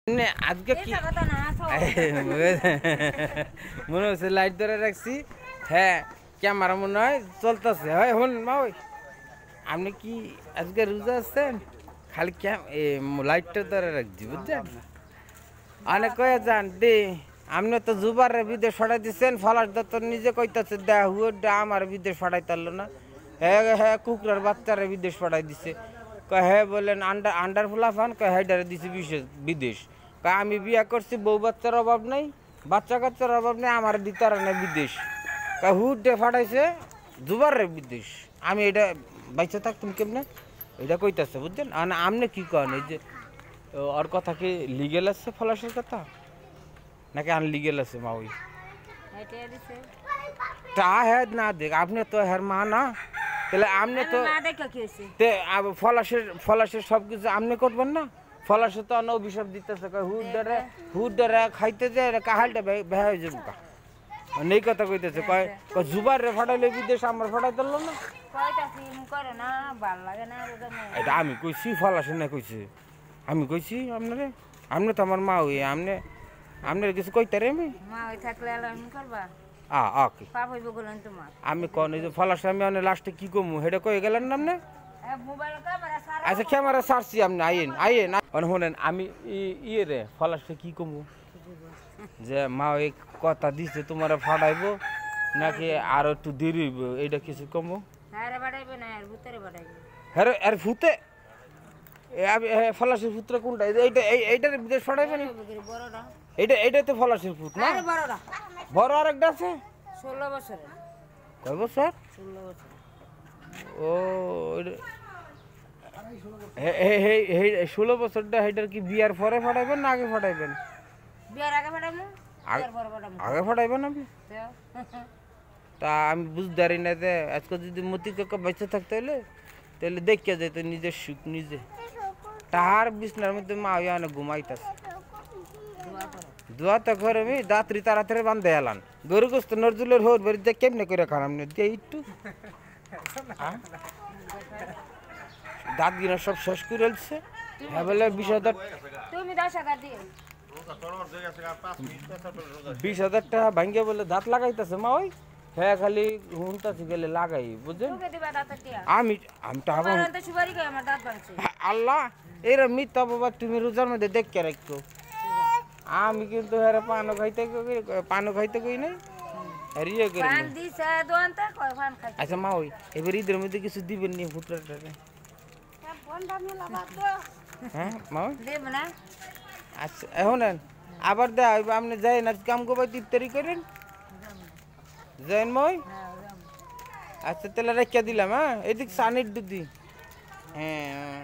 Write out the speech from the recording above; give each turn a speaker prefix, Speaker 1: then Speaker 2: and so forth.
Speaker 1: আজকে কি মনে হচ্ছে লাইট ধরে রাখছি। হ্যাঁ ক্যামেরা মনে হয় চলতেছে। হয় হন মা ওই আপনি কি আজকে রোজা আছেন? খালি লাইটটা ধরে রাখছি বুঝছেন। অনেক কয়ে যান দে আপনি তো জুবারে বিদেশ ফাটাই দিচ্ছেন। ফলার তো নিজে কইতেছে দে হুয়া আমার বিদেশ ফাটাই তারলো না। হ্যাঁ হ্যাঁ কুকুরের বাচ্চারা বিদেশ পাঠাই দিছে। হ্যাঁ বললেন আন্ডার ফুলা ফান হ্যাডারে দিছে বিদেশ। আমি বিয়া করছি বউ বাচ্চার অভাব নাই, বাচ্চা কাচ্চার অভাব নেই, আমার দিতার না বিদেশ। হুট ডে ফাটাইছে জুবার রে বিদেশ। আমি এটা বাইচে থাকতাম কেমনে এটা কইতাছে বুঝছেন। আপনি কি কন এই যে ওর কথা কি লিগেল আছে ফলাসের কথা নাকি আনলিগেল আছে মা? ওই তা হ্যাঁ না দেখ আপনি তো হ্যার মা না, তাহলে আপনি তো ফলাসের সব কিছু আপনি করবেন না। ফলাসে তো অভিশাপ দিতেছে হুট ডরে খাইতে যায় কাহালটা বেহা হয়ে যাবো কা এই কথা কইতেছে। কয় জুবার রে ফাটাইলে বিদেশ আমার ফাটাই দিল না। এটা আমি কইছি ফলাসে না কইছি আমি কইছি আপনারে। আপনি তো আমার মা হই আপনার কিছু কইতে রে আমি আমি কোন এই যে ফলাসে আমি লাস্টে কি কমু সেটা কয়ে গেলেন না আপনি। আচ্ছা ক্যামেরা সারছি আপনি আইন শোনেন আমি ইয়ে রে ফলাসে কি কমু যে মা ওই কথা দিছে তোমার ফাটাইবো নাকি আর একটু দেরি হইব এইটা কিছু কমু। হ্যাঁ আর ভূতে ফলাসের পুত্র কোনটা এইটার বিদেশ ফাটাইবে না? এইটা তো ফলাসের পুত না, বড় আর একটা আছে
Speaker 2: 16 বছরের।
Speaker 1: কয় বছর?
Speaker 2: 16 বছর।
Speaker 1: ও 16 বছরটা হেটার কি বিয়ার পরে ফাটাইবেন না আগে ফাটাইবেন?
Speaker 2: বিয়ার আগে ফাটাইবো, বিয়ার পরে ফাটাবো।
Speaker 1: আগে ফাটাইবেন আপনি? তা আমি বুঝতে পারি না যে আজকে যদি মতি কাকা বেঁচে থাকতে হলে তাহলে দেখিয়া যেত নিজের সুখ নিজে। তাহার বিছনার মধ্যে মা হইয়া অনেক ঘুমাইতেছে। দোয়া তো করে আমি দাঁতরি তাড়াতাড়ি বান্ধে এলাম। গরু গোস্ত নজরুলের হোর বাড়িতে কেমনে করে খারাপ নেই দিয়ে একটু দাঁত গিনা সব শেষ করে এলছে। হ্যাঁ বলে 20,000 টাকা ভাঙ্গে বলে দাঁত লাগাইতেছে মা। ওই হ্যাঁ খালি হুনতাছি গেলে লাগাই বুঝছেন। আমি আল্লাহ এরা মিথ্যা বাবা তুমি রোজার মধ্যে দেখে রাখো। আমি কিন্তু হ্যাঁ পানো খাইতে কই নাই। আচ্ছা মা ওই এবার ঈদের মধ্যে কিছু দিবেন নি ফুটরাটারে? হ্যাঁ মা আচ্ছা এখন আবার দেয় আপনি যাই না কাম করবার ইফতারি করেন যাইন মই। আচ্ছা তাহলে রেখে দিলাম। হ্যাঁ এদিক সানির দুদি। হ্যাঁ